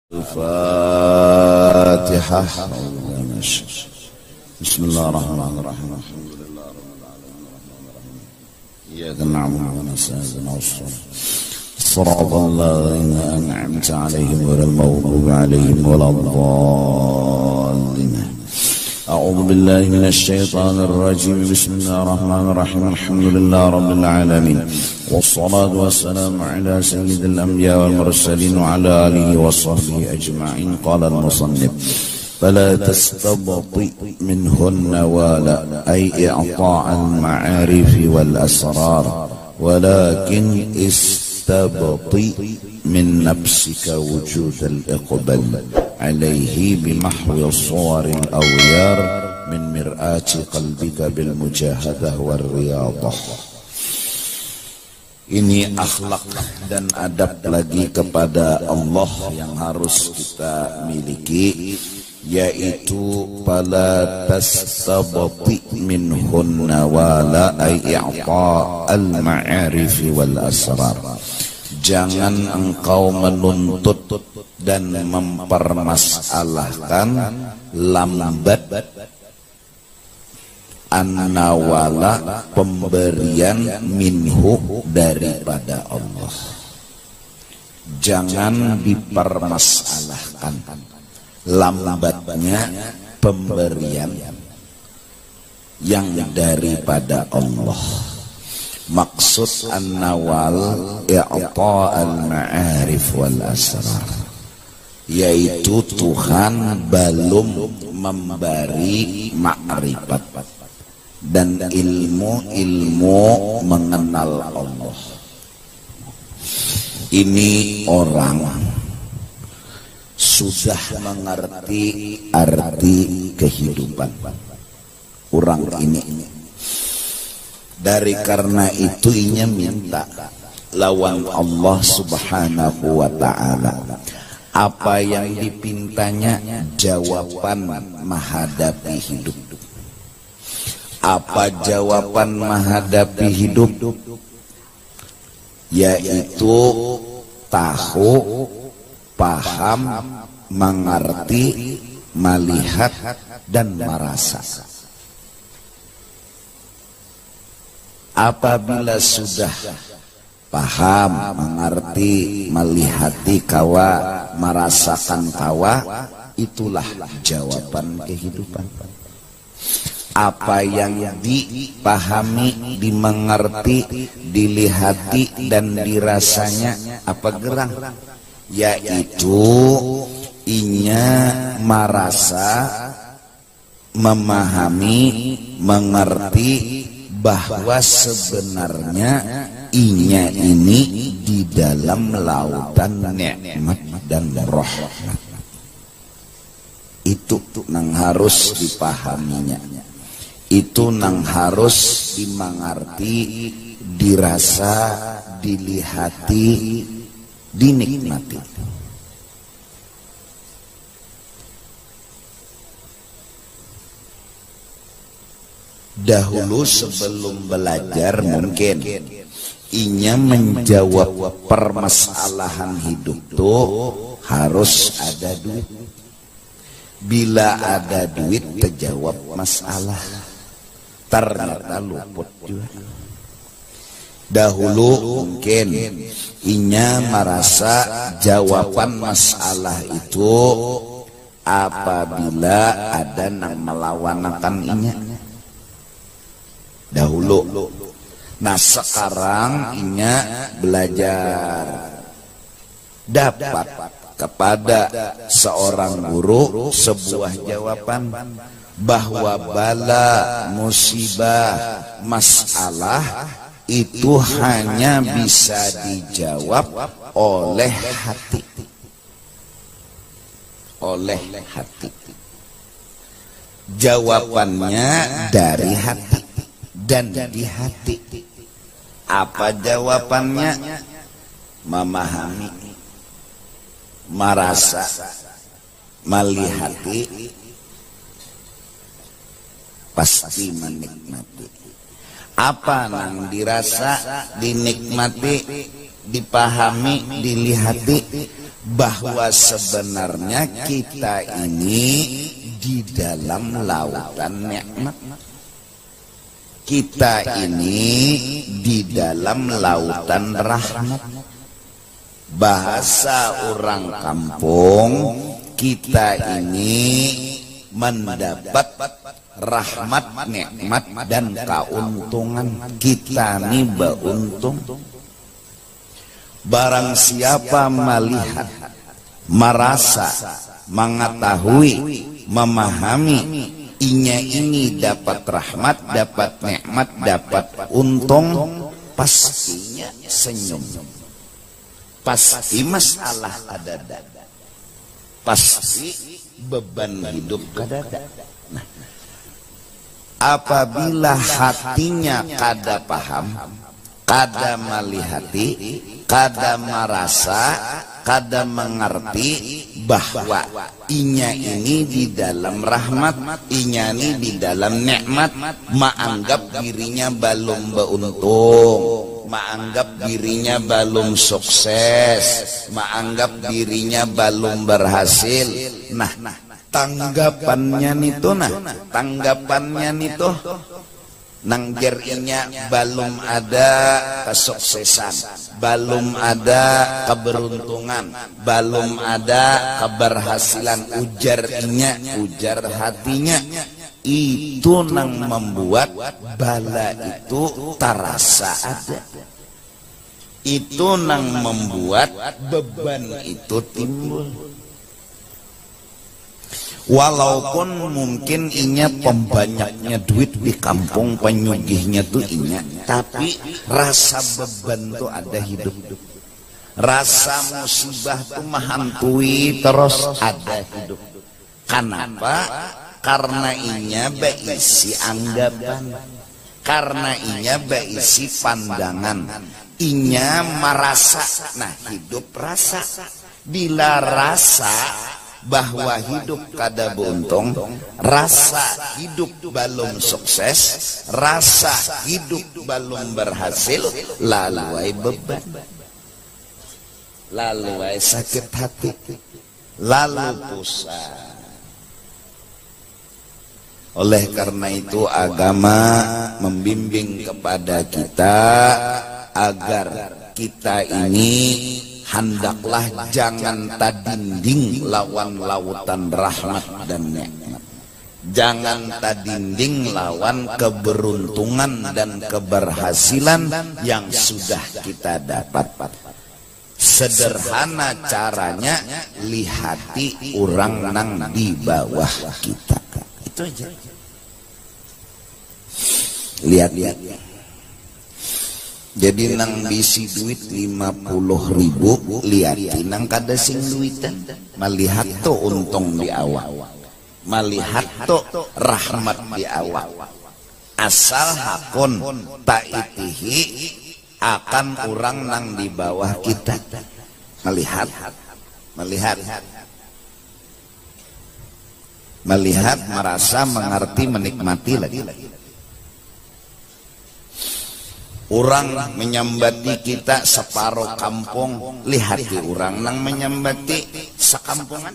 الفاتحة. بسم الله الرحمن الرحيم. الحمد لله رب العالمين. إياك نعبد ونستعين الصراط الذين أنعمت عليهم غير المغضوب عليهم ولا الضالين. أعوذ بالله من الشيطان الرجيم. بسم الله الرحمن الرحيم. الحمد لله رب العالمين، والصلاة والسلام على سيد الأنبياء والمرسلين وعلى آله وصحبه أجمعين. قال المصنف: فلا تستبطئ منهن ولا، أي إعطاء المعارف والأسرار، ولكن استبطئ من نفسك وجود الإقبال عليه بمحو الصور الأغيار من مرآة قلبك بالمجاهدة والرياضة. Ini akhlak dan adab lagi kepada Allah yang harus kita miliki, yaitu fala tastabti minhunna wala ay i'ta al-ma'arif wal asrar. Jangan engkau menuntut dan mempermasalahkan lambat an-nawala, pemberian minhu, daripada Allah. Jangan dipermasalahkan lambatnya pemberian yang daripada Allah. Maksud an-nawal i'ta al-ma'arif wal asrar, yaitu Tuhan belum memberi ma'rifat dan ilmu mengenal Allah. Ini orang sudah mengerti arti kehidupan orang ini. Dari karena itu inya minta lawan Allah subhanahu wa ta'ala. Apa yang dipintanya jawaban menghadapi hidup. Apa jawaban menghadapi hidup? Yaitu tahu, paham, mengerti, melihat, dan merasa. Apabila sudah paham, mengerti, melihati kawa, merasakan kawa, itulah jawaban kehidupan. Apa yang dipahami, dimengerti, dilihati, dan dirasanya apa gerang? Yaitu inya merasa, memahami, mengerti bahwa sebenarnya inya ini di dalam lautan nikmat dan rahmat. Itu nang harus dipahaminya. Itu nang harus dimengerti, dirasa, dilihati, dinikmati. Dahulu sebelum belajar mungkin inya menjawab permasalahan hidup tuh harus ada duit. Bila ada duit terjawab masalah. Ternyata luput juga. Dahulu mungkin inya merasa jawaban masalah itu apabila ada yang melawan inya. Dahulu. Nah sekarang inya belajar, dapat kepada seorang guru sebuah jawaban bahwa bala, musibah, masalah itu hanya bisa dijawab oleh hati. Oleh hati. Jawabannya dari hati dan di hati. Apa jawabannya? Memahami, merasa, melihati, pasti menikmati. Apa yang dirasa, dinikmati, dipahami, dilihati, bahwa sebenarnya kita ini di dalam lautan nikmat. Kita ini di dalam lautan rahmat. Bahasa orang kampung, kita ini mendapat rahmat, nikmat dan keuntungan. Kita ini beruntung. Barang siapa melihat, merasa, mengetahui, memahami inya ini dapat rahmat, dapat nikmat, dapat untung, pastinya senyum. Pasti masalah ada, pasti beban hidup ada. Nah, apabila hatinya kada paham, kada melihati, kada merasa, kada mengerti bahwa inya ini di dalam rahmat, inya ini di dalam nikmat, menganggap dirinya belum beruntung, menganggap dirinya belum sukses, menganggap dirinya belum berhasil. Nah, tanggapannya itu nanggerinya belum ada kesuksesan, belum ada keberuntungan, belum ada keberhasilan, ujar hatinya. Itu nang membuat bala itu terasa ada. Itu nang membuat beban itu timbul. Walaupun mungkin inya pembanyaknya duit di kampung, penyugihnya tuh inya, tapi rasa beban tuh ada hidup. Rasa musibah tuh menghantui terus ada hidup. Kenapa? Karena inya berisi anggapan, karena inya berisi pandangan, inya merasa. Nah, hidup rasa. Bila rasa bahwa hidup kada beruntung, rasa hidup belum sukses, rasa hidup belum berhasil, lalu ay beban, lalu ay sakit hati, lalu pusat. Oleh karena itu agama membimbing kepada kita agar kita ini hendaklah jangan tadinding lawan lautan rahmat dan nikmat. Jangan tadinding lawan keberuntungan dan keberhasilan yang sudah kita dapat. Sederhana caranya, lihati orang nang di bawah kita. Itu aja. Lihat. Jadi nang bisi duit 50.000, lihat nang kada sing duitan, melihat to untung di awak, melihat to rahmat di awak. Asal hakun taitihi akan orang nang di bawah kita, melihat, merasa, mengerti, menikmati lagi. Orang menyambati kita separuh kampung, lihat di orang nang menyambati sekampungan.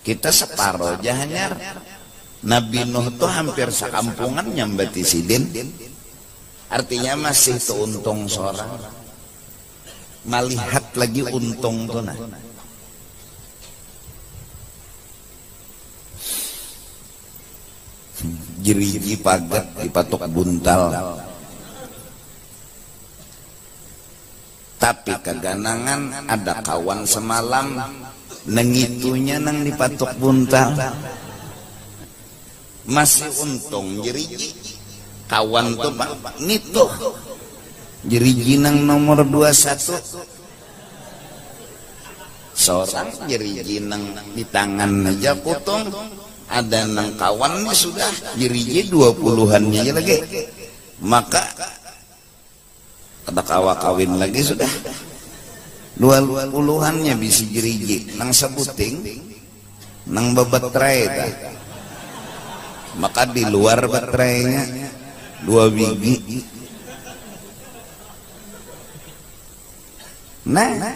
Kita separuh jahanyar. Nabi Nuh tuh hampir sekampungan nyambati sidin. Artinya masih tuh untung seorang. Melihat lagi untung tuh nah. Jeriji pagat dipatok buntal. Tapi keganangan ada kawan semalam nengitunya nang dipatok buntal. Masih untung jeriji. Kawan tuh Pak nitu. Jeriji nang nomor 21. Seorang jeriji nang di tangan aja potong. Ada nang kawan sudah jeriji 20-annya aja lagi. Maka ada kawin lagi sudah 20-annya bisi jeriji nang sebuting nang bebatrai dah. Maka di luar baterainya 2 biji. Nah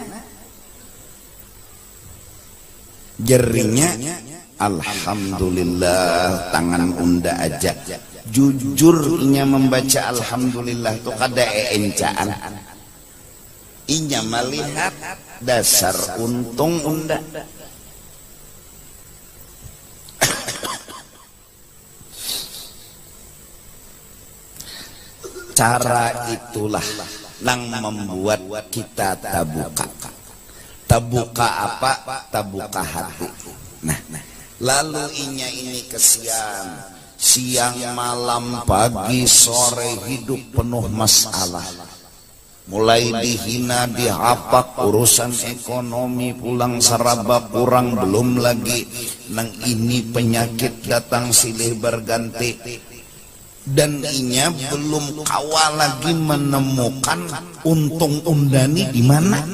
Jerinya alhamdulillah tangan unda aja. Jujurnya membaca alhamdulillah itu kada encaan. Inya melihat dasar untung unda. Cara itulah yang membuat kita tabuka. Tabuka apa? Tabuka hati. Nah, lalu inya ini kesian. Siang, malam, pagi, sore hidup penuh masalah. Mulai dihina, dihapak, urusan ekonomi pulang seraba kurang, belum lagi nang ini penyakit datang silih berganti. Dan inya belum kawal lagi menemukan untung undani di mana.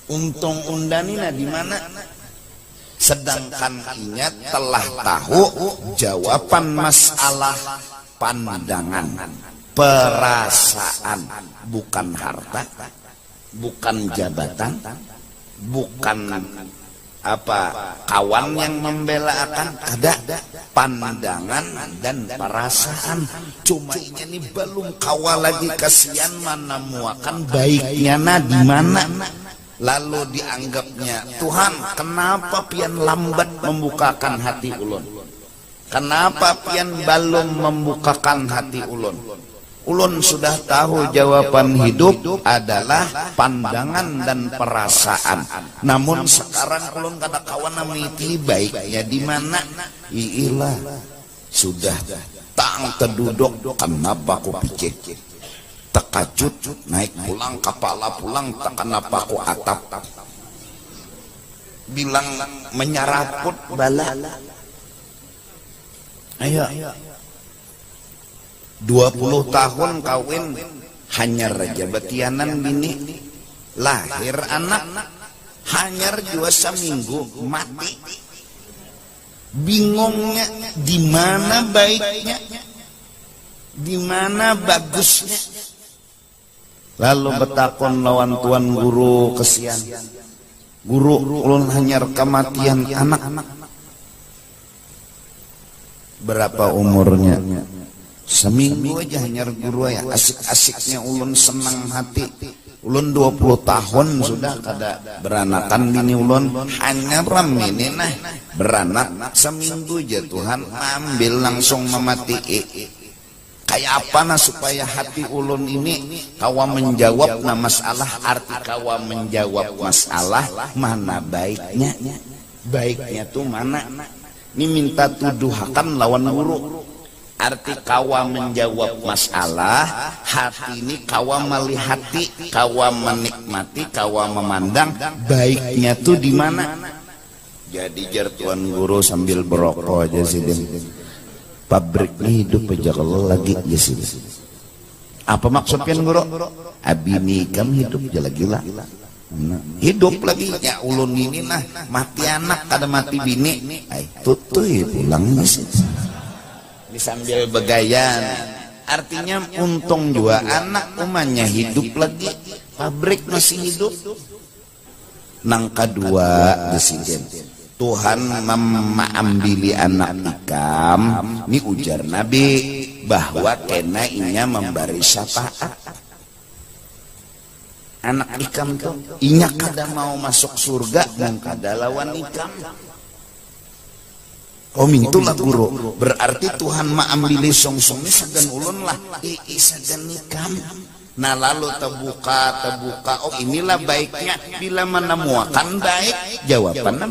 Untung undani di mana? Sedangkan inya telah tahu jawaban masalah pandangan, perasaan, bukan harta, bukan jabatan, bukan kawan yang membela akan, ada pandangan dan perasaan. Cuma inya ini belum kawal lagi, kasihan mana muakan baiknya di mana. Lalu dianggapnya, Tuhan kenapa pian lambat membukakan hati ulun? Kenapa pian belum membukakan hati ulun? Ulun sudah tahu jawaban hidup adalah pandangan dan perasaan. Namun sekarang ulun kata kawan namiti baiknya di mana? Iilah sudah tang terduduk, kenapa aku pikir? Tekajut naik pulang, kepala pulang, kenapa aku atap? Bilang menyaraput bala. Ayo 20 tahun kawin, hanyar aja betianan bini, lahir anak, hanyar juga seminggu mati. Bingungnya di mana baiknya, di mana bagusnya. Lalu betakon lawan tuan guru kesian. Guru ulun hanyar kematian anak. Berapa umurnya? Seminggu aja hanyar guru ya. Asik-asiknya ulun senang hati. Ulun 20 tahun sudah kada beranakan bini ulun. Hanyar ram ini nah beranak seminggu aja Tuhan ambil langsung memati. Kayak apa nah supaya hati ulun ini kawa menjawab na masalah, arti kawa menjawab masalah mana baiknya. Baiknya tuh mana? Ini minta tuduhakan lawan guru. Arti kawa menjawab masalah, hati ini kawa melihati, kawa menikmati, kawa memandang baiknya tuh di mana. Jadi jar tuan guru sambil berokok aja sih. Pabriknya hidup aja kalau lagi ya sih. Apa maksudnya guru? Abini kamu hidup aja lagi lah. Nah, hidup lagi ya ulun ini nah mati anak kada mati bini. Tutuy pulangnya sih. Sambil begayan. Artinya untung juga anak umanya hidup lagi, pabrik masih hidup. Nang kedua desiden. Tuhan mengambili anak ikam, ini ujar Nabi bahwa kena inya memberi syafaat. Anak ikam tuh inya kada mau masuk surga dan kada lawan ikam. Itulah guru. Berarti Tuhan mengambili song-songnya sagan ulun lah. Sagan ikam. Nah lalu terbuka. Oh inilah baiknya. Bila menemukan baik, jawaban.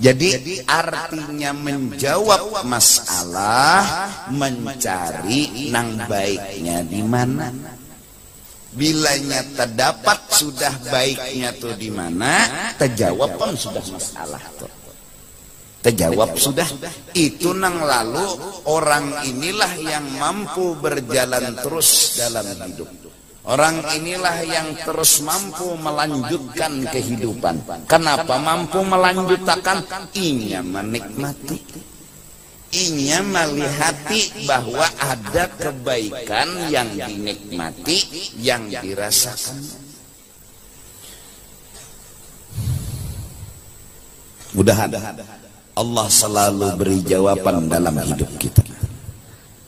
Jadi artinya menjawab masalah, mencari nang baiknya di mana. Bilanya terdapat sudah baiknya tuh di mana, terjawab pun sudah masalah tuh. Terjawab sudah. Itu nang lalu orang inilah yang mampu berjalan terus dalam hidup. Orang inilah yang terus mampu melanjutkan kehidupan. Kenapa mampu melanjutkan? Inya menikmati. Inya melihati bahwa ada kebaikan yang dinikmati, yang dirasakan. Mudah-mudahan Allah selalu beri jawaban dalam hidup kita.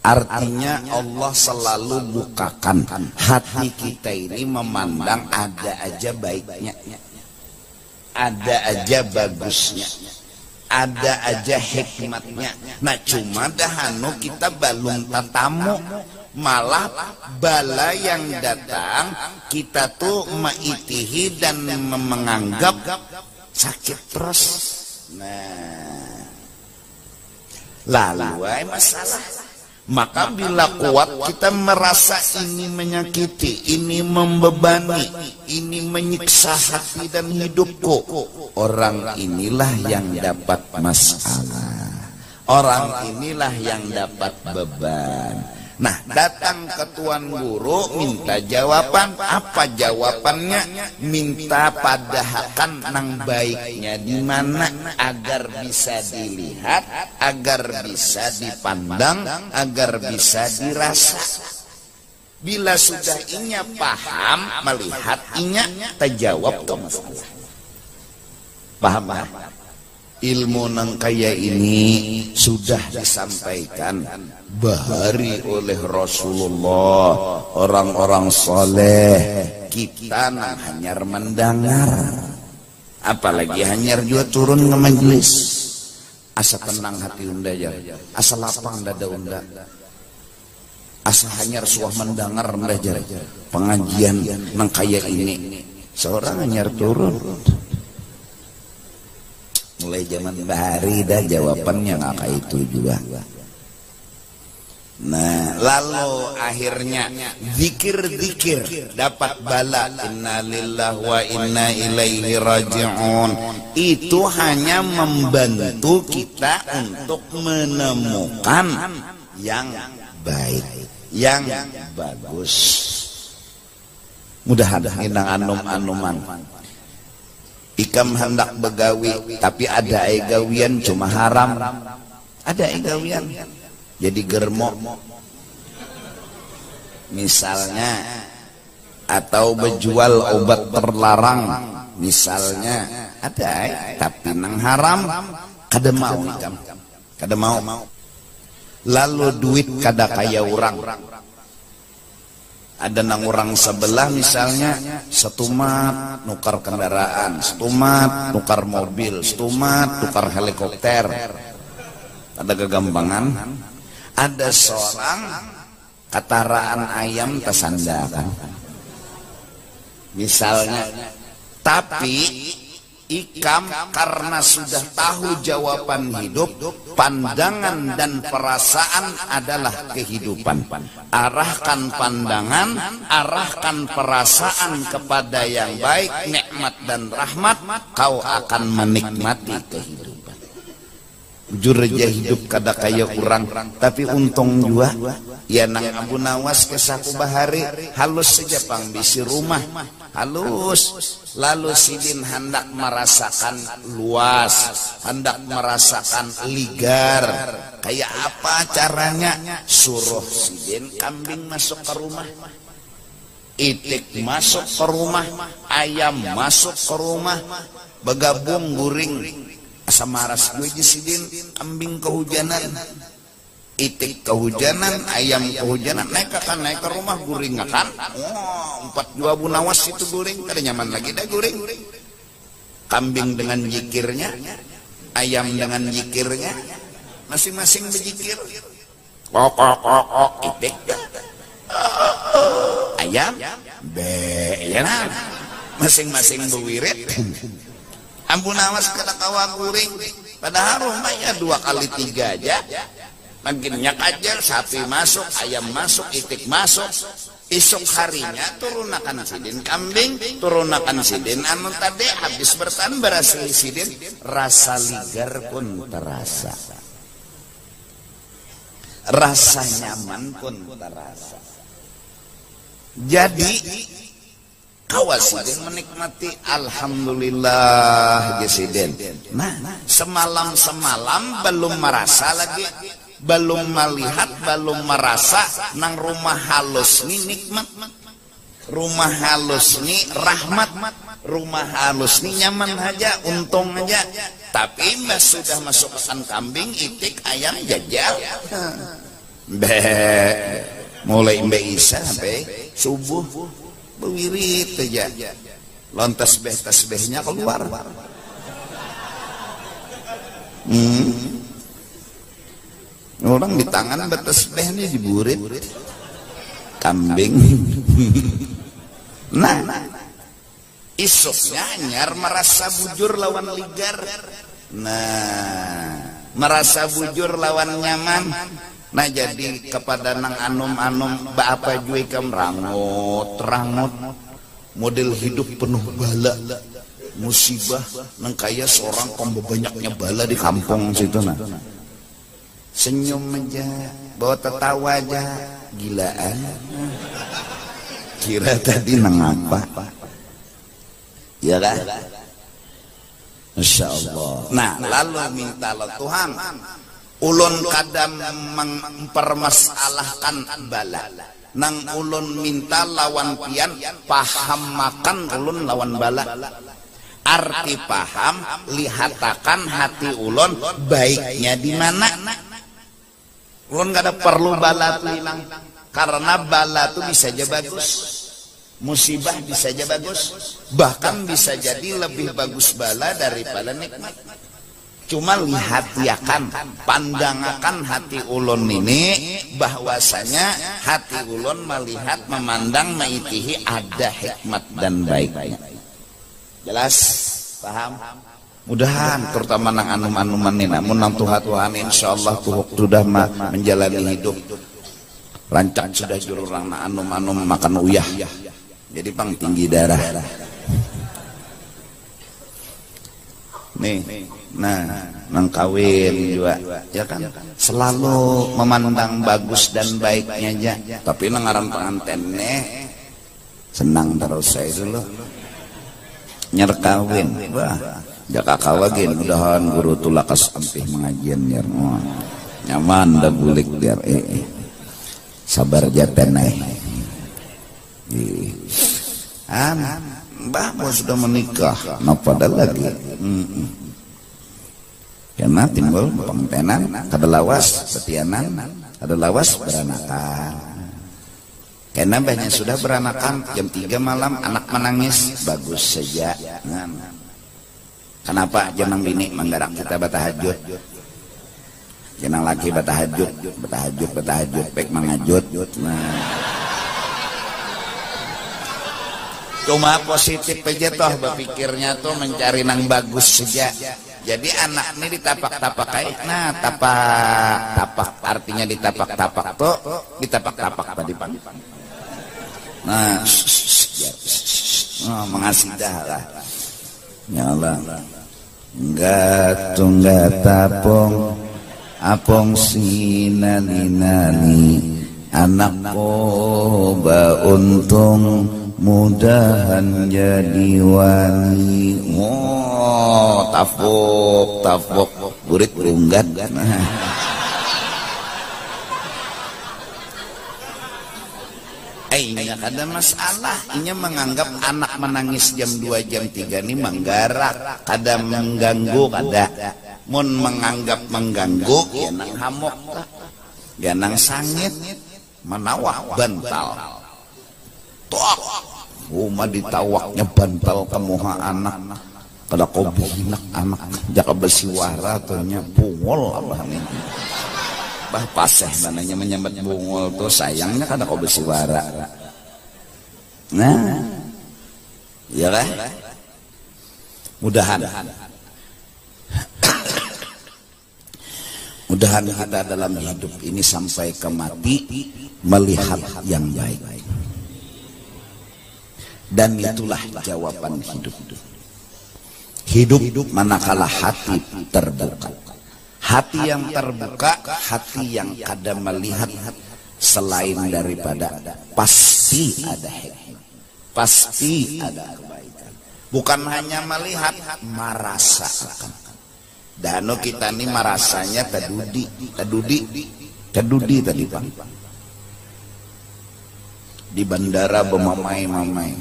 Artinya Allah selalu bukakan hati kita ini memandang ada aja baiknya, ada aja bagusnya, ada aja hikmatnya. Nah cuma dahanu kita balung tatamu, malah bala yang datang kita tuh maitihi dan menganggap sakit terus. Nah lalu masalah. Maka bila kuat kita merasa ini menyakiti, ini membebani, ini menyiksa hati dan hidupku, orang inilah yang dapat masalah, orang inilah yang dapat beban. Nah datang ke tuan guru minta jawaban. Apa jawabannya? Minta padahakan nang baiknya di mana agar bisa dilihat, agar bisa dipandang, agar bisa dirasa. Bila sudah inya paham melihat inya terjawab ke masalah. Paham? Ilmu nang kaya ini sudah disampaikan bahari oleh Rasulullah, orang-orang soleh. Kita nang hanyar mendengar, apalagi hanyar juga turun ke majelis. Asa tenang hati unda ya, asa lapang dada unda, asa hanyar suah mendengar unda ya. Pengajian nang kaya ini seorang hanyar turun. Mulai zaman bahari dah jawabannya nggak kayak itu juga. Nah lalu akhirnya zikir dapat bala, inna lillahi wa inna ilaihi raji'un. Itu hanya membantu kita untuk menemukan yang baik, yang bagus. Mudah-mudahan inang anum-anuman. Ikam hendak begawi tapi ada gawian cuma haram, ada gawian jadi germo misalnya, atau berjual obat terlarang misalnya, ada tapi nang haram kada mau ikam, kada mau. Lalu duit kada kaya orang. Ada nang orang sebelah misalnya setumat nukar kendaraan, setumat nukar mobil, setumat nukar helikopter. Ada kegampangan. Ada seorang kataraan ayam tersandakan misalnya, tapi ikam karena sudah tahu jawaban hidup, pandangan dan perasaan adalah kehidupan. Arahkan pandangan, arahkan perasaan kepada yang baik, nikmat dan rahmat, kau akan menikmati kehidupan. Jujur aja hidup kada kaya kurang, tapi untung juga ya nang Abu Nawas ke saku bahari halus saja pang bisi rumah halus. Lalu sidin hendak merasakan luas, hendak merasakan ligar. Kayak apa caranya? Suruh sidin kambing masuk ke rumah, itik masuk ke rumah, ayam masuk ke rumah, bergabung guring. Samaras gue sidin kambing kehujanan, itik kehujanan, ayam kehujanan, naik ke rumah guring kan. Oh, 4 jua Abu Nawas itu guring, kada nyaman lagi dah guring. Kambing dengan jikirnya, ayam dengan jikirnya, masing-masing berzikir. Kok itik ayam be ya nah, masing-masing berwirid. Abu Nawas kada kawa guring, padahal rumahnya 2 kali 3 aja. Makin nyak aja, sapi masuk, ayam masuk, itik masuk. Esok harinya turunakan sidin kambing, turunakan sidin anu tadi habis bertahan berhasil sidin, rasa ligar pun terasa, rasa nyaman pun terasa. Jadi kawasidin menikmati alhamdulillah gesiden. Nah semalam belum merasa lagi, belum melihat, belum merasa nang rumah halus ini nikmat. Rumah halus nih rahmat, rumah halus nih nyaman aja, untung aja. Tapi mbak sudah masuk pesan kambing, itik, ayam, jajal. Mulai mbak Isa sampai subuh berwirid aja. Lontas tasbihnya keluar. Orang di tangan bertasbih nih diburit kambing. Nah, isuknya nyar merasa bujur lawan ligar. Nah, merasa bujur lawan nyaman. Nah, jadi kepada nang anum-anum apa jui kam rangut model hidup penuh bala musibah nang kaya seorang kombo banyaknya bala di kampung situ. Nah, senyum aja, bawa tertawa aja, gilaan. Kira tadi nang apa? Ya kan? Masya Allah. Nah, lalu minta Tuhan, ulun kadang mempermasalahkan bala. Nang ulun minta lawan pian, paham makan ulun lawan bala. Arti paham, lihatakan hati ulun baiknya di mana. Ulun gak ada perlu bala tuh hilang. Karena bala itu bisa aja bagus, musibah bisa aja bagus, bahkan bisa jadi lebih bagus bala daripada nikmat. Cuma lihat yakan, pandangakan hati ulun ini, bahwasanya hati ulun melihat, memandang, maitihi ada hikmat dan baiknya. Jelas? Paham? Mudahan terutama nang anum-anuman ini, namun nang Tuhan insyaallah tuhuk sudah menjalani hidup rancang sudah jururang na anum-anum makan uyah, jadi pang tinggi darah nih. Nah, nang kawin juga ya kan selalu memandang bagus dan baiknya aja, tapi nang aran pengantin nih senang terus saya dulu nyer kawin. Wah, jaka kawagin mudahan guru tulakas ampih mengajian nyer nyaman dah gulik biar sabar jatenai. Mbah mau sudah menikah, napa dah lagi? Karena timbul pengantenan, kada lawas betianan, kada lawas beranakan. Karena mbahnya sudah beranakan, jam 3 malam anak menangis, bagus saja. Kenapa jangan bini menggarak kita batahajud? Jenang laki batahajud, baik mangajud. Nah, cuma positif aja toh berpikirnya tuh mencari nang bagus saja. Jadi anak ini ditapak-tapak kayak, nah tapak artinya ditapak-tapak tuh, ditapak-tapak tadi pang. Nah, mengasidah lah, nyala, enggak tapong. Apong sinali-nali anak koba untung mudahan jadi wali. Oh, tafuk burit berunggat. Inya kada masalah, inya menganggap anak menangis jam 2 jam 3 ini menggarak, kada mengganggu, kada. Mun menganggap mengganggu, ya nang hamok, ya nang sangit, menawak bantal. Tok, rumah ditawaknya bantal kamuha anak. Kada kau binak anak, jaka bersiwara tuhnya bungol abah nih. Bah paseh mananya menyambat bungol tuh sayangnya kada kau bersiwara. Nah, ya lah. Mudahan kita dalam hidup ini sampai ke mati melihat yang baik. Dan itulah jawaban hidup. Hidup manakala hati terbuka. Hati yang terbuka, hati yang kada melihat selain daripada pasti ada hikmah, pasti ada kebaikan. Bukan hanya melihat, merasakan. Dano kita ini merasanya tadudi tadi Pak. di bandara bemamai-mamai.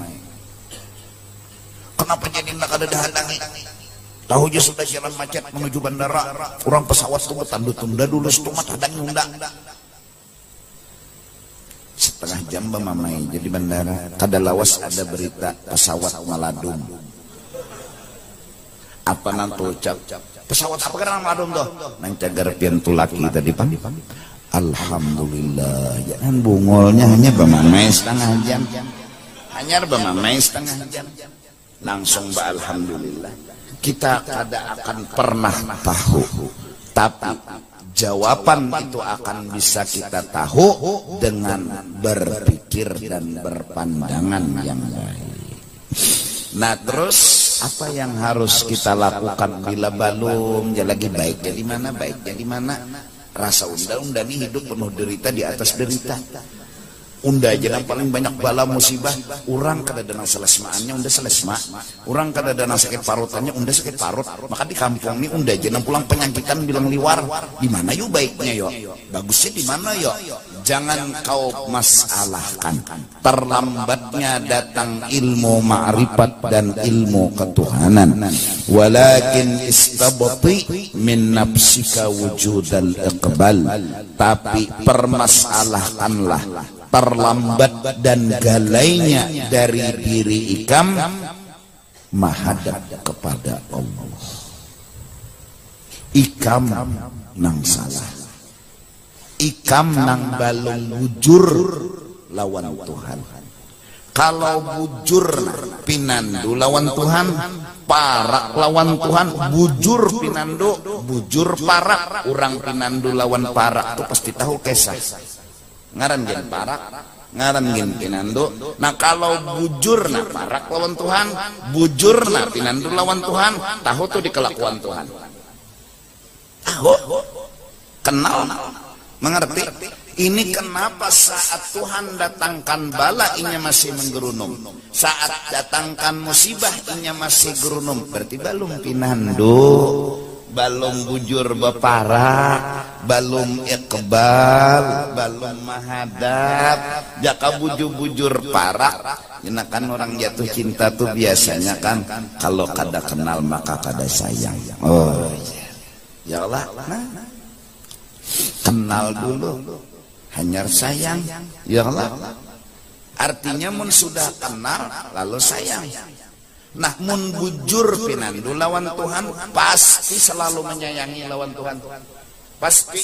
Kenapa jadi nak ada dahadangi? Tahu aja sudah jalan macet menuju bandara, orang pesawat tunggu tanda-tunda dulu setengah hadang undang. Setengah jam bemamai jadi bandara, kada lawas ada berita pesawat meladung. Apa nanti ucap pesawat apa karena meladung tuh? Nang cagar pian tulaki tadi pan. Alhamdulillah, jangan bungolnya hanya bemamai setengah jam, hanya bemamai setengah jam, langsung alhamdulillah. Kita kada akan pernah tahu, tapi jawaban itu akan bisa kita tahu dengan berpikir dan berpandangan yang baik. Nah terus apa yang harus kita lakukan bila belum ya lagi baik jadi mana, baik jadi mana? Rasa unda ini hidup penuh derita di atas derita. Unda aja yang paling banyak bala musibah. Orang kada danang selesmaannya unda selesma. Orang kada danang sakit parutannya unda sakit parut. Maka di kampung ini unda aja yang pulang penyakitan bilang liwar. Di mana yuk baiknya yo? Bagusnya di mana yo? Jangan kau masalahkan terlambatnya datang ilmu ma'rifat dan ilmu ketuhanan. Walakin istabti min nafsika wujudal iqbal. Tapi permasalahkanlah terlambat dan galainya dari diri ikam menghadap kepada Allah. Ikam nang salah, ikam nang balong bujur lawan Tuhan. Kalau bujur pinandu lawan Tuhan, parak lawan Tuhan, bujur pinandu, bujur parak. Orang pinandu lawan parak itu pasti tahu kisah. Ngaran gen parak, ngaran gen pinandu. Nah kalau bujur na parak lawan Tuhan, bujur na pinandu lawan Tuhan, tahu tuh di kelakuan Tuhan. Tahu, kenal, mengerti. Ini kenapa saat Tuhan datangkan bala inya masih menggerunum, saat datangkan musibah inya masih gerunum. Berarti balum pinandu, balum bujur beparak, balum iqbal, balum mahadab. Jaka bujur-bujur parak, kan orang jatuh cinta tuh biasanya kan kalau kada kenal maka kada sayang. Oh ya Allah, nah, kenal dulu hanya sayang, ya Allah. Artinya mun sudah kenal lalu sayang. Nah mun bujur pinandu lawan Tuhan pasti selalu menyayangi lawan Tuhan. Pasti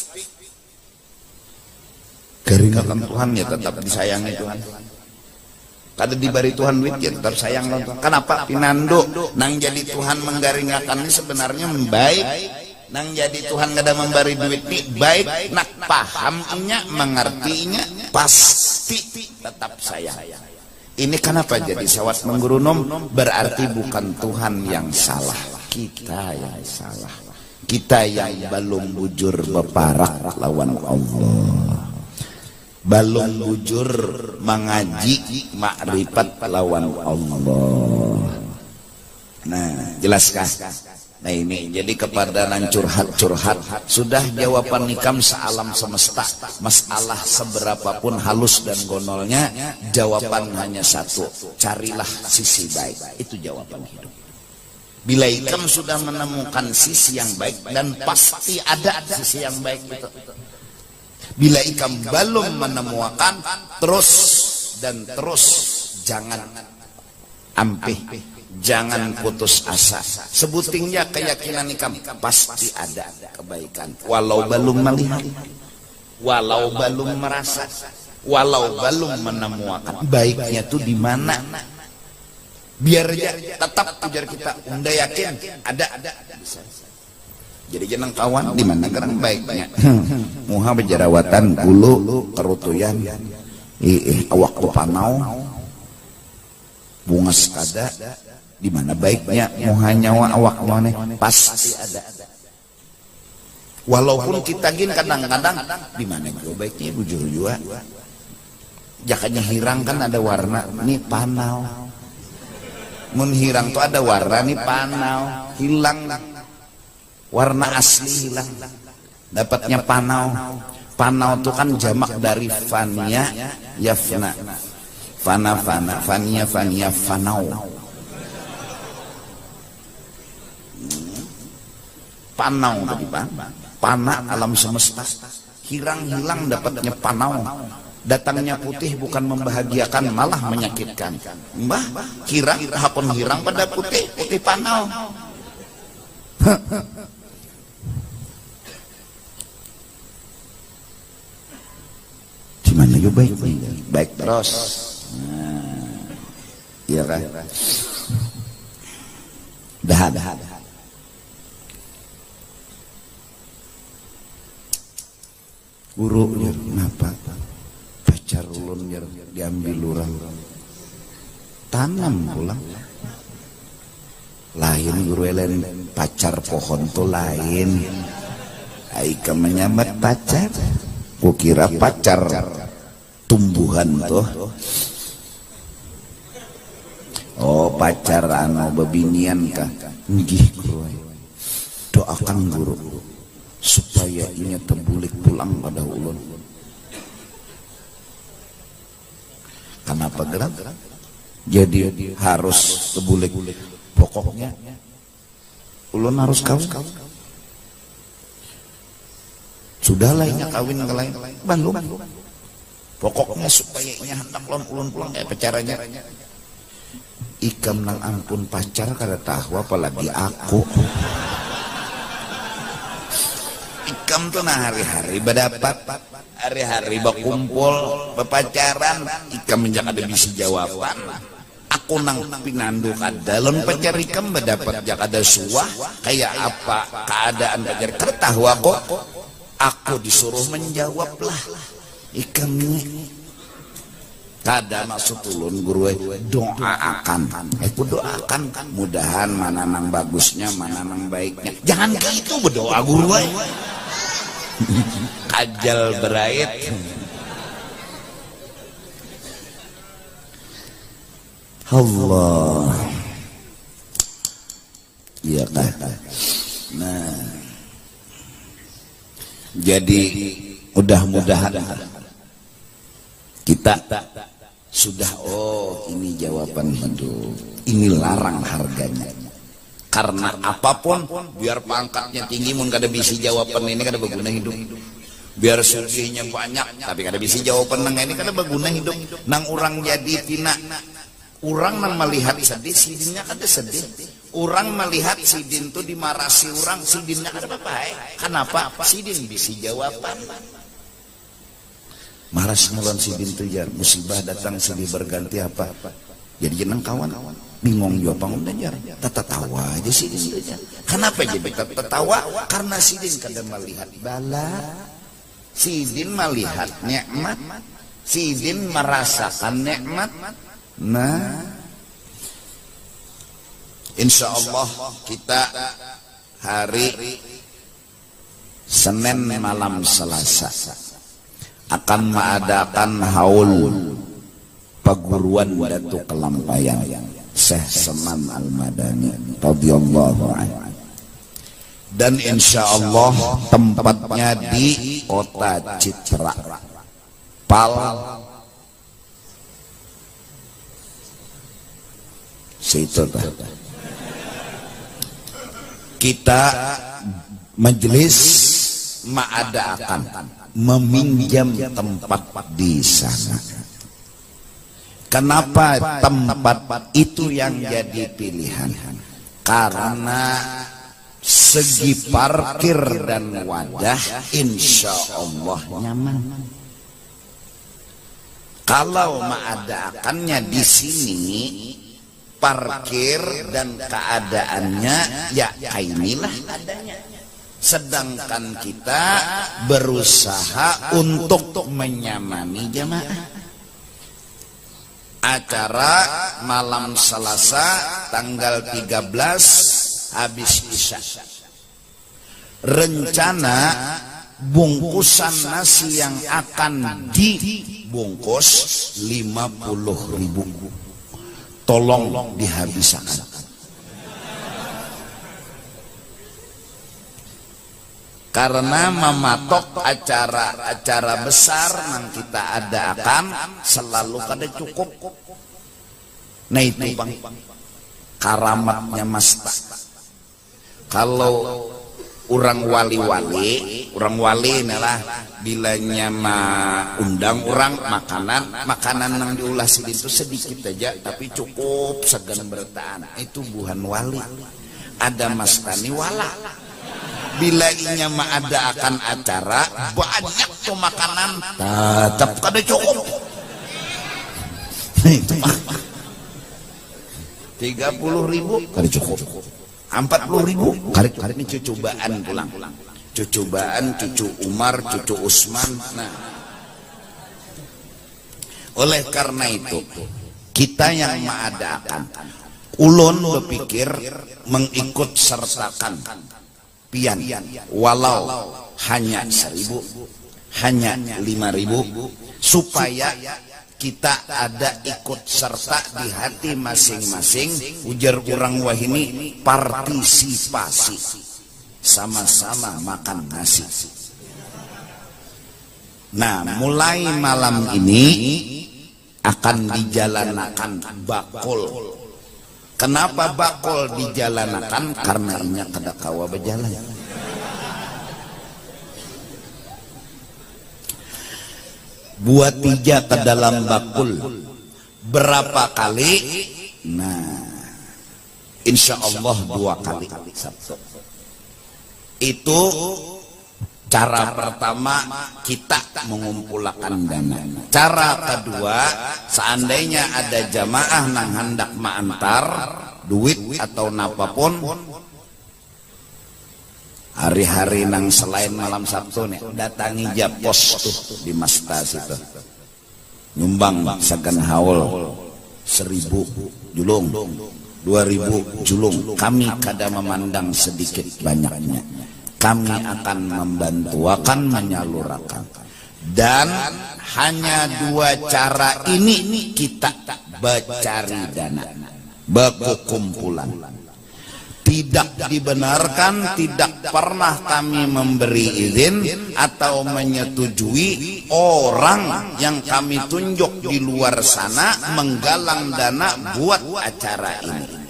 keringakan Tuhan ya tetap disayangi Tuhan. Kada diberi Tuhan duit ya tetap sayang lawan Tuhan. Kenapa? Pinandu nang jadi Tuhan menggaringakan ini sebenarnya baik. Nang jadi Tuhan kada memberi duit ni baik. Nak pahamnya, mengertinya pasti tetap sayang. Ini kenapa jadi sawat menggerunum? Berarti bukan Tuhan yang salah, kita yang salah. Kita yang belum bujur beparak lawan Allah, belum bujur mengaji makrifat lawan Allah. Nah jelaskah? Nah ini jadi kepada nan curhat sudah jawaban nikam sealam semesta. Masalah seberapapun halus dan gonolnya, jawaban hanya satu, carilah sisi baik. Itu jawaban hidup. Bila ikam sudah menemukan sisi yang baik, dan pasti ada sisi yang baik itu. Bila ikam belum menemukan, terus jangan ampih, jangan putus asa. Sebutingnya keyakinan ikam pasti ada kebaikan. Walau belum melihat, walau belum merasa, walau belum menemukan baiknya itu di mana. Biar aja tetap tujar kita unda yakin ada. Jadi jeneng kawan di mana gerang baiknya. Muha bejerawatan gulu kerutuyan. Awak panau bunga sekada. Di mana baiknya muha nyawa awak maneh pasti ada. Walaupun kita gin kadang-kadang di mana juga baiknya bujur jua. Jakanya hirang kan ada warna ini panau. Mun hirang tuh ada warna nih panau, hilang warna asli, hilang dapatnya panau. Panau tuh kan jamak dari fania yafna. fania fanau. Panau tadi Pak, pana alam semesta, hilang dapatnya panau. Datangnya putih bukan membahagiakan, malah menyakitkan. Mbah kira hapun hirang pada putih panau. Gimana yuk baik terus. Nah, iya kan? Dah. Guru kenapa? Pacar ulun diambil orang. Tanam pulang. Lain guru lain, pacar pohon tuh lain. Aika menyambat pacar. Kukira pacar tumbuhan tuh. Oh pacar anu bebinian kah? Nggih guru. Doakan guru supaya inya terbulik pulang pada ulun. Kenapa gerak? Jadi harus terbulik. Pokoknya ulun harus kawin. Sudah lainnya kawin ke lain. Belum. Pokoknya supaya inya hendak ulun pulang kayak pacarannya. Ikam nang ampun pacar kada tahu apalagi aku. Ikam tuh nah hari-hari berdapat, hari-hari berkumpul, berpacaran. Ikam menjak ada bisi jawaban. Aku nang pinandu kadalon pacar ikam berdapat jak ada suah. Kayak apa keadaan pacar kertahu aku disuruh menjawab lah. Ikam ini kada maksud ulun guru doakan. Aku doakan mudahan mana nang bagusnya, mana nang baiknya. Jangan gitu berdoa guru. Kajal berait. Allah. Iya kan. Nah. Jadi mudah-mudahan kita sudah ini jawaban hidup. Ini larang harganya. Karena apapun biar pangkatnya tinggi mun kada bisi jawaban ini kada berguna hidup. Biar sugihnya banyak tapi kada bisi jawaban nang ini kada berguna hidup. Nang orang jadi tina orang nang melihat sedih sidinnya kada sedih. Orang melihat sidin tu dimarasi orang sidinnya kada apa-apa. Kenapa? Sidin bisi jawaban. Maras mulon sidin tu jar musibah datang silih berganti apa. Jadi jeneng kawan bingung jawab pangun jar. Tatawa aja sidin tu jar. Kenapa jadi tatawa? Karena sidin kada melihat bala. Sidin melihat nikmat. Sidin merasakan nikmat. Nah, insya Allah kita hari Senin malam Selasa akan mengadakan haul perguruan Datuk Kelampayang Syekh Seman Al-Madani radhiyallahu anhu. Dan insya Allah tempatnya di Kota Citra Pal situ. Kita majelis mengadakan meminjam tempat di sana. Kenapa tempat itu yang jadi pilihan? Karena segi parkir dan wadah insya Allah nyaman. Kalau mengadakannya di sini parkir dan keadaannya ya inilah adanya. Sedangkan kita berusaha untuk menyamani jamaah. Acara malam Selasa tanggal 13 habis isya. Rencana bungkusan nasi yang akan dibungkus 50.000. Tolong dihabiskan. karena mematok acara-acara besar yang kita adakan selalu kada cukup. Nah itu bang karamatnya masta. Kalau orang wali inilah bilanya undang orang makanan yang diulas itu sedikit aja tapi cukup segan bertahan. Itu bukan wali. Ada mastani wala. Bila inya ada akan acara banyak tuh makanan tetap kada cukup. Itu 30.000 kada cukup. 40.000 karet ini cucubaan pulang. Cucubaan cucu Umar, cucu Usman. Nah, oleh karena itu kita yang mengadakan ulun berpikir mengikut sertakan pian walau hanya 1.000, hanya 5.000 supaya kita ada ikut serta di hati masing-masing. Ujar orang wahini partisipasi, sama-sama makan nasi. Nah mulai malam ini akan dijalankan bakul. Kenapa bakul dijalankan? Karena inya kada kawa berjalan. Buat tiga ke dalam bakul berapa kali? Nah, insya Allah 2 kali Sabtu. Itu cara pertama kita mengumpulkan dana. Cara kedua, seandainya ada jamaah nang hendak mengantar duit atau apapun hari-hari nang selain malam Sabtu nih, datangi japos tuh di Mastas itu, nyumbang sagan haul 1.000 julung, 2.000 julung. Kami kada memandang sedikit banyaknya, kami akan membantu, akan menyalurkan. Dan hanya 2 cara ini kita bercari dana, berkumpulan. Tidak dibenarkan, tidak pernah kami memberi izin atau menyetujui orang yang kami tunjuk di luar sana menggalang dana buat acara ini.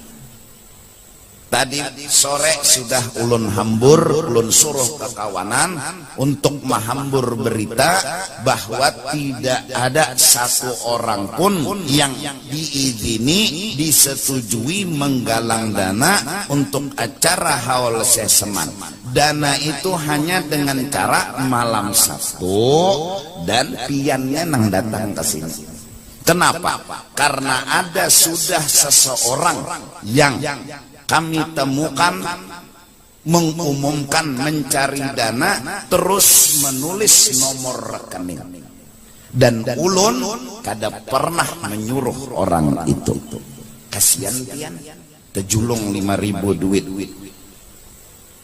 Tadi sore sudah ulun hambur, ulun suruh ke kawanan untuk menghambur berita bahwa tidak ada satu orang pun yang diizini, disetujui menggalang dana untuk acara haul seseman. Dana itu hanya dengan cara malam Sabtu dan piannya nang datang ke sini. Kenapa? Karena ada sudah seseorang yang kami temukan mengumumkan mencari dana terus menulis nomor rekening, dan ulun kada pernah menyuruh orang itu. Kasihan pian tejulung 5.000 duit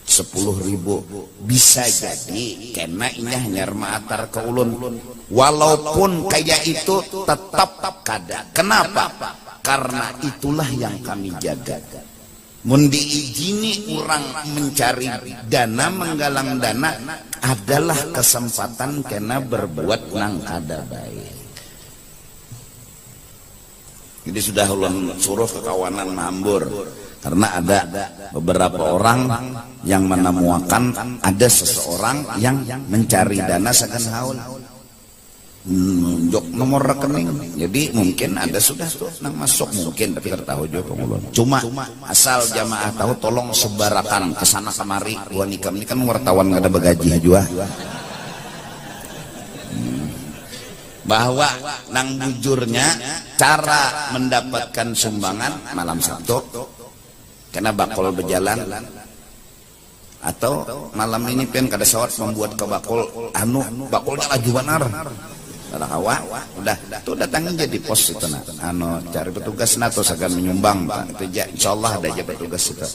10.000 bisa jadi kena inya nyar maatar ke ulun. Walaupun kayak itu tetap kada. Kenapa? Karena itulah yang kami jaga. Mun diizini orang mencari dana, menggalang dana adalah kesempatan kena berbuat nang kada baik. Jadi sudah ulun suruh ke kawanan mambur, karena ada beberapa orang yang menemukan ada seseorang yang mencari dana sakan haul, nunjuk nomor rekening. Jadi mungkin ada sudah tuh nang masuk, mungkin tapi tertahu juga pengulun. Cuma asal jamaah tahu, tolong sebarakan kesana kemari. Gua nikam ini kan wartawan nggak ada bagaji juga. Bahwa nang bujurnya cara mendapatkan sumbangan malam Sabtu karena bakul berjalan, atau malam ini pen kada sawat membuat ke bakul bakulnya laju benar. Ada kawa, udah tuh datangin jadi pos itu nah, cari petugas nato sagan menyumbang itu ya, insyaallah ada aja petugas itu.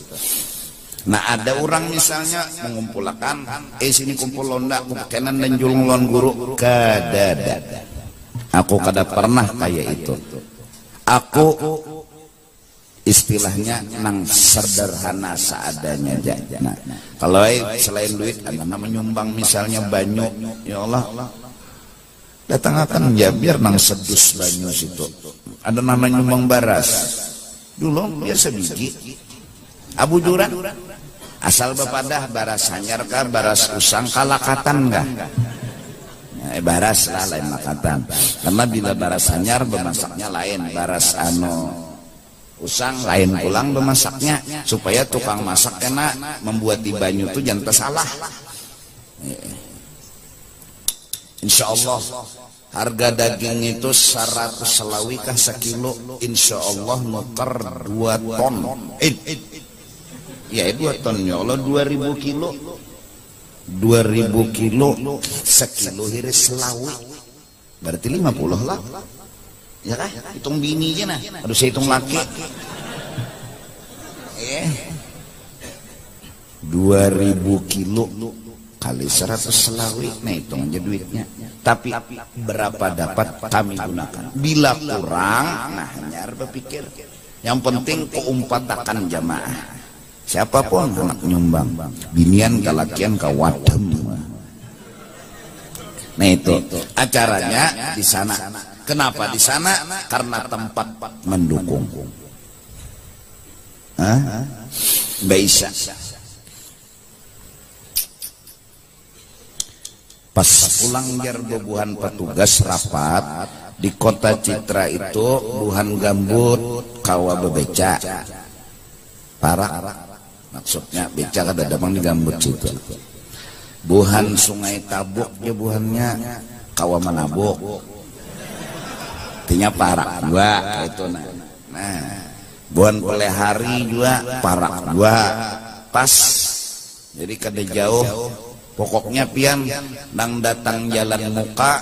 Nah ada orang misalnya mengumpulkan, sini kumpul londa, kenan dan julung lon guru, kada. Aku kada pernah kayak itu. Aku istilahnya nang sederhana seadanya aja. Nah, kalau selain duit ada menyumbang misalnya banyu, ya Allah datang akan ya biar nang sedus banyu situ. Ada nama nyumbang baras dulu biasa biji abu juran asal bepadah baras hanyar kah baras usang kalakatan kah baras lah lain makatan, karena bila baras hanyar bemasaknya lain, baras usang lain pulang bemasaknya, supaya tukang masak kena membuat di banyu itu jangan salah. Insya Allah harga daging itu 100 selawi kah sekilo, insya Allah muter 2 ton. Ya 2 ton ya Allah 2000 kilo. 2000 kilo sekilo hiris selawi berarti 50 lah ya kah hitung bini aja nah aduh saya hitung laki 2000 kilo kali 100 selawi nah hitung aja duitnya. Tapi berapa dapat kami gunakan, bila kurang nah hanya berpikir yang penting keumpatakan jamaah. Siapapun anak nyumbang, binian kalakian kawadem. Nah itu acaranya di sana. Kenapa di sana? Karena tempat mendukung. Mbak Isya. Pas pulang jar bebuhan petugas rapat di kota Citra itu buhan gambut kawa bebeca. Parah. Maksudnya beca kada damang di gambut situ. Buhan Sungai Tabuk ya buhannya kawa manabuk. Artinya parak dua itu nah. Buhan Pelehari juga parak dua. Pas. Jadi kada jauh. Pokoknya pian nang datang jalan muka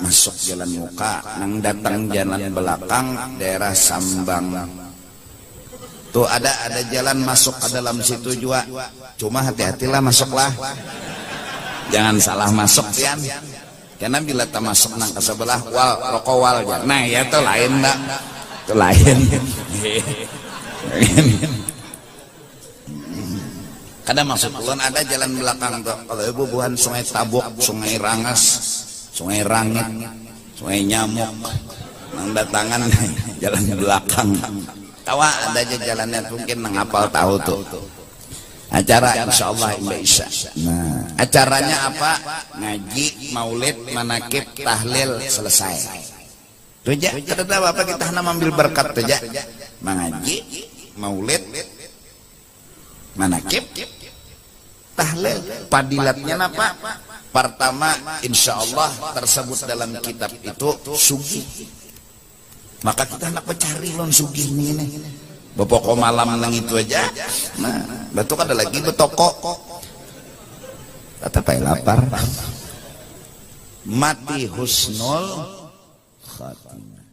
masuk jalan muka, nang datang jalan belakang daerah Sambang. Tuh ada jalan masuk ke dalam situ juga. Cuma hati-hatilah masuklah. Jangan salah masuk pian. Karena bila tak masuk nang ke sebelah wal rokowal ya. Nah ya itu lain mbak. Itu lain. Kadang masuk ulun ada jalan belakang tuh. Kalau ibu buhan Sungai Tabuk, Sungai Rangas, Sungai Rangit, Sungai Nyamuk. Nang datangan jalan belakang. Tawa ada aja jalannya mungkin menghafal tahu tuh. Acara insyaallah Mbak Isya. Nah, acaranya apa? Ngaji, maulid, manakib, tahlil selesai. Tuh aja, kada tahu apa kita hanya ambil berkat aja. Mengaji, maulid, manakib, tahlil. Padilatnya apa? Pertama insyaallah tersebut dalam kitab itu sugih. Maka kita hendak mencari lon sugih ini. Bepoko malam nang itu aja. Nah, betul ada lagi betoko. Kata pai lapar. Mati husnul khatimah.